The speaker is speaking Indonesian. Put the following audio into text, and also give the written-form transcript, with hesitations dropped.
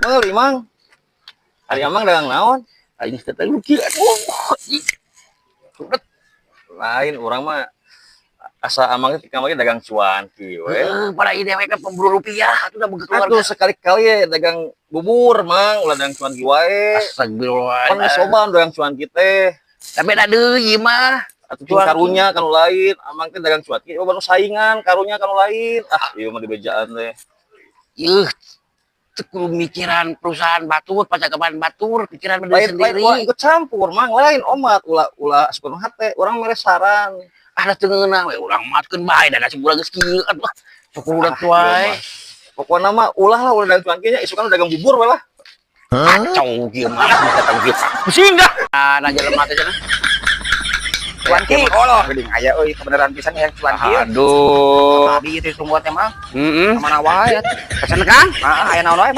Meuli mang. Ari amang dagang naon? Aing kata lu kieu aduh. Sudet. Lain urang mah asa amang teh kamari dagang cuanki we. Pada ide we kan pemburu rupiah atuh da begitu Atuh keluarga. sekali-kali ya dagang bubur mang, ulah dagang cuanki wae. Astagfirullah. Kan geus soban dagang cuanki teh. Tapi da deui mah. Atuh cing karunya kanu lain, amang teh dagang cuanki baru saingan, karunya kanu lain. Ah, ieu mah dibejaan teh. Yeuh. Kudu mikiran perusahaan batur, pacakapan batur, pikiran Lain berdiri sendiri. ulah ikut campur mang, lain omat ulah asukeun hate, urang mere saran. Ada tengenang we urang matkeun bae da sebulan geus kieu atuh. Cukup udah tuai. Pokokna mah ulah dagang cuanki nya isukan dagang bubur we lah. Kacau kieu mah kata kieu. Pusing dah. Nah jelema teh cenah. Cuanki Allah geuning aya euy kebenaran pisan yang cuanki. Aduh. Tadi itu tunggu teh mah. Heeh. Mana wae. Pesan Kang? Heeh, aya naon wae.